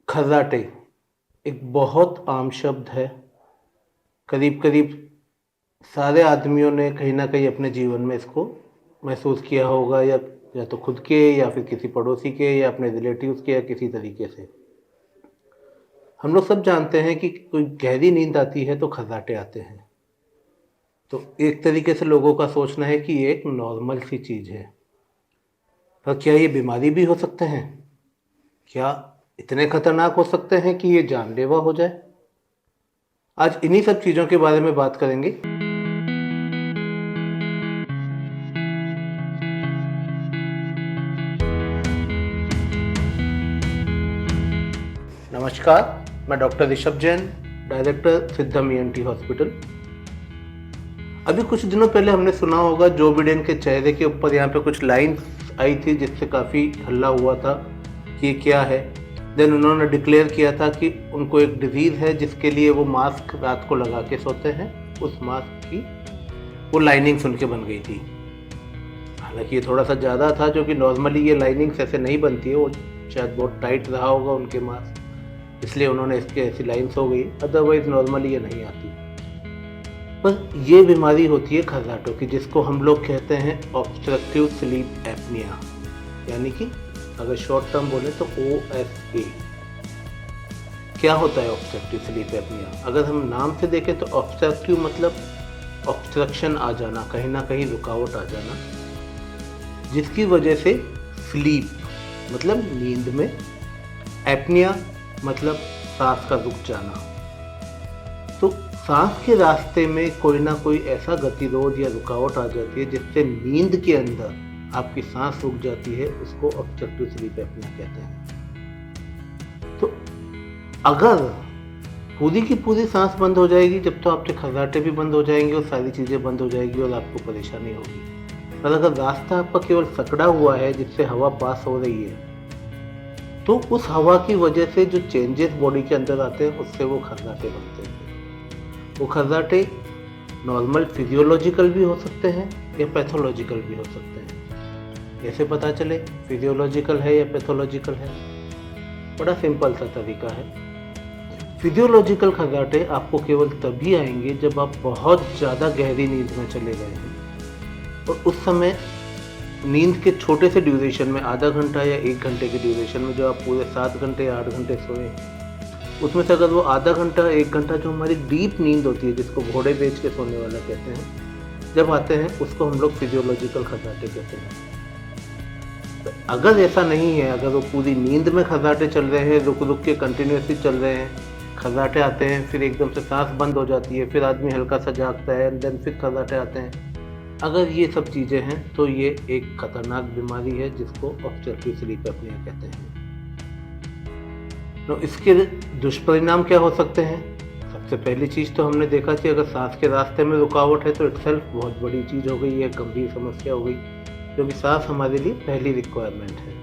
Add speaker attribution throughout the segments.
Speaker 1: खर्राटे एक बहुत आम शब्द है। करीब-करीब सारे आदमियों ने कहीं न कहीं अपने जीवन में इसको महसूस किया होगा या तो खुद के या फिर किसी पड़ोसी के या अपने रिलेटिव्स के या किसी तरीके से। हम लोग सब जानते हैं कि कोई गहरी नींद आती है तो खर्राटे आते हैं। तो एक तरीके से लोगों का सोचना है कि ये एक नॉर्मल सी चीज़ है। पर क्या ये बीमारी भी हो सकते हैं? क्या इतने खतरनाक हो सकते हैं कि ये जानलेवा हो जाए? आज इन्हीं सब चीज़ों के बारे में बात करेंगे। नमस्कार, मैं doctor Rishabh Jain, director Siddham ENT hospital. अभी कुछ दिनों पहले हमने सुना होगा जो बिडेन के चेहरे के ऊपर यहाँ पे कुछ लाइन्स आई थी जिससे काफ़ी हल्ला हुआ था कि ये क्या है। देन उन्होंने डिक्लेयर किया था कि उनको एक डिजीज़ है जिसके लिए वो मास्क रात को लगा के सोते हैं। उस मास्क की वो लाइनिंग्स उनके बन गई थी। हालांकि ये थोड़ा सा ज़्यादा था, जो कि नॉर्मली ये लाइनिंग्स ऐसे नहीं बनती है। वो शायद बहुत टाइट रहा होगा उनके मास्क, इसलिए उन्होंने इसके ऐसी लाइन्स हो गई। अदरवाइज नॉर्मली ये नहीं आती। पर ये बीमारी होती है खर्राटों की, जिसको हम लोग कहते हैं ऑब्स्ट्रक्टिव स्लीप एपनिया, यानी कि अगर शॉर्ट टर्म बोले तो OSA। क्या होता है ऑब्स्ट्रक्टिव स्लीप एपनिया? अगर हम नाम से देखें तो ऑब्स्ट्रक्टिव मतलब ऑब्स्ट्रक्शन आ जाना, कहीं ना कहीं रुकावट आ जाना, जिसकी वजह से स्लीप मतलब नींद में, एपनिया मतलब सांस का रुक जाना। तो सांस के रास्ते में कोई ना कोई ऐसा गतिरोध या रुकावट आ जाती है जिससे नींद के अंदर आपकी सांस रुक जाती है। उसको ऑब्स्ट्रक्टिव स्लीप एपनिया कहते हैं। तो अगर पूरी की पूरी सांस बंद हो जाएगी, जब तो आपके खर्राटे भी बंद हो जाएंगे और सारी चीज़ें बंद हो जाएगी और आपको परेशानी होगी। पर अगर रास्ता आपका केवल सकड़ा हुआ है जिससे हवा पास हो रही है, तो उस हवा की वजह से जो चेंजेस बॉडी के अंदर आते हैं उससे वो खर्राटे बनते हैं। वो खर्राटे नॉर्मल फिजियोलॉजिकल भी हो सकते हैं या पैथोलॉजिकल भी हो सकते हैं। कैसे पता चले फिजियोलॉजिकल है या पैथोलॉजिकल है? बड़ा सिंपल सा तरीका है। फिजियोलॉजिकल खर्राटे आपको केवल तभी आएंगे जब आप बहुत ज़्यादा गहरी नींद में चले गए हैं और उस समय नींद के छोटे से ड्यूरेशन में, आधा घंटा या 1 घंटे के ड्यूरेशन में, जो आप पूरे 7 घंटे या 8 घंटे सोए, उसमें से अगर वो आधा घंटा 1 घंटा जो हमारी डीप नींद होती है, जिसको घोड़े बेच के सोने वाला कहते हैं, जब आते हैं उसको हम लोग फिजियोलॉजिकल खर्राटे कहते हैं। तो अगर ऐसा नहीं है, अगर वो पूरी नींद में खर्राटे चल रहे हैं, रुक रुक के कंटिन्यूसली चल रहे हैं, खर्राटे आते हैं, फिर एकदम से सांस बंद हो जाती है, फिर आदमी हल्का सा जागता है, देन फिर खर्राटे आते हैं, अगर ये सब चीज़ें हैं तो ये एक खतरनाक बीमारी है जिसको ऑब्स्ट्रक्टिव स्लीप एपनिया कहते हैं। तो इसके दुष्परिणाम क्या हो सकते हैं? सबसे पहली चीज़ तो हमने देखा कि अगर सांस के रास्ते में रुकावट है तो इटसेल्फ बहुत बड़ी चीज़ हो गई है, गंभीर समस्या हो गई, क्योंकि सांस हमारे लिए पहली रिक्वायरमेंट है।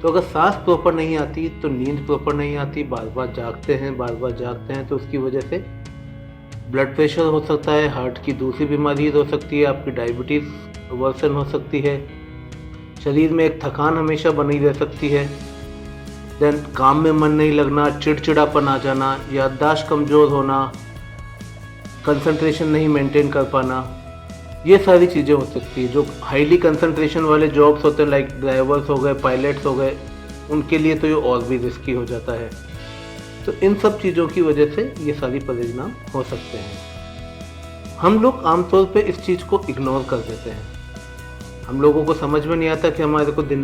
Speaker 1: तो अगर सांस प्रॉपर नहीं आती तो नींद प्रॉपर नहीं आती, बार बार जागते हैं, तो उसकी वजह से ब्लड प्रेशर हो सकता है, हार्ट की दूसरी बीमारी हो सकती है, आपकी डायबिटीज़ वर्सन हो सकती है, शरीर में एक थकान हमेशा बनी रह सकती है, देन काम में मन नहीं लगना, चिड़चिड़ापन आ जाना, याददाश्त कमज़ोर होना, कंसंट्रेशन नहीं मेंटेन कर पाना, ये सारी चीज़ें हो सकती है। जो हाईली कंसंट्रेशन वाले जॉब्स होते हैं, लाइक ड्राइवर्स हो गए, पायलट्स हो गए, उनके लिए तो ये और भी रिस्की हो जाता है। तो इन सब चीज़ों की वजह से ये सारी परिणाम हो सकते हैं। हम लोग आमतौर पे इस चीज़ को इग्नोर कर देते हैं। हम लोगों को समझ में नहीं आता कि हमारे को दिन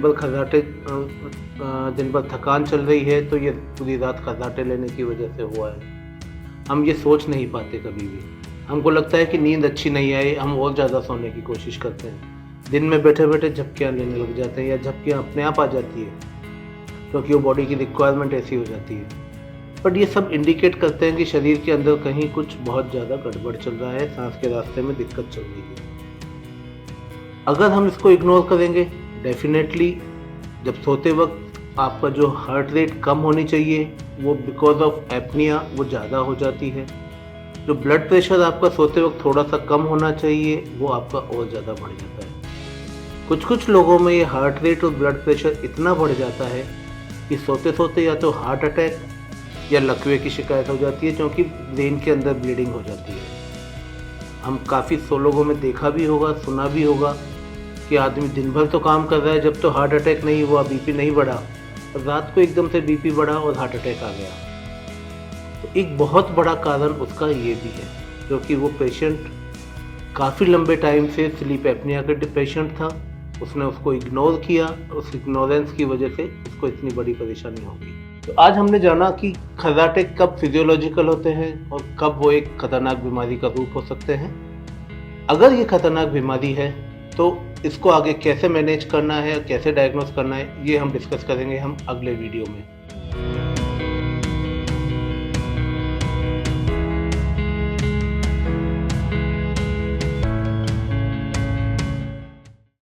Speaker 1: भर थकान चल रही है तो ये पूरी रात खर्राटे लेने की वजह से हुआ है। हम ये सोच नहीं पाते कभी भी। हमको लगता है कि नींद अच्छी नहीं आई, हम और ज़्यादा सोने की कोशिश करते हैं। दिन में बैठे बैठे झपकियाँ लेने लग जाते हैं या झपकियाँ अपने आप आ जाती है, क्योंकि वो बॉडी की रिक्वायरमेंट ऐसी हो जाती है। बट ये सब इंडिकेट करते हैं कि शरीर के अंदर कहीं कुछ बहुत ज़्यादा गड़बड़ चल रहा है, सांस के रास्ते में दिक्कत चल रही है। अगर हम इसको इग्नोर करेंगे, डेफिनेटली जब सोते वक्त आपका जो हार्ट रेट कम होनी चाहिए वो बिकॉज ऑफ एपनिया वो ज़्यादा हो जाती है। जो ब्लड प्रेशर आपका सोते वक्त थोड़ा सा कम होना चाहिए वो आपका और ज़्यादा बढ़ जाता है। कुछ लोगों में ये हार्ट रेट और ब्लड प्रेशर इतना बढ़ जाता है कि सोते सोते या तो हार्ट अटैक या लकवे की शिकायत हो जाती है, क्योंकि ब्रेन के अंदर ब्लीडिंग हो जाती है। हम काफ़ी सौ लोगों में देखा भी होगा, सुना भी होगा कि आदमी दिन भर तो काम कर रहा है, जब तो हार्ट अटैक नहीं हुआ, बीपी नहीं बढ़ा, और रात को एकदम से बीपी बढ़ा और हार्ट अटैक आ गया। तो एक बहुत बड़ा कारण उसका ये भी है, क्योंकि वो पेशेंट काफ़ी लंबे टाइम से स्लीप एपनिया का पेशेंट था, उसने उसको इग्नोर किया, उस इग्नोरेंस की वजह से उसको इतनी बड़ी परेशानी हो गई। तो आज हमने जाना कि हार्ट अटैक कब फिजियोलॉजिकल होते हैं और कब वो एक खतरनाक बीमारी का रूप हो सकते हैं। अगर ये खतरनाक बीमारी है तो इसको आगे कैसे मैनेज करना है, कैसे डायग्नोस करना है, ये हम डिस्कस करेंगे हम अगले वीडियो में।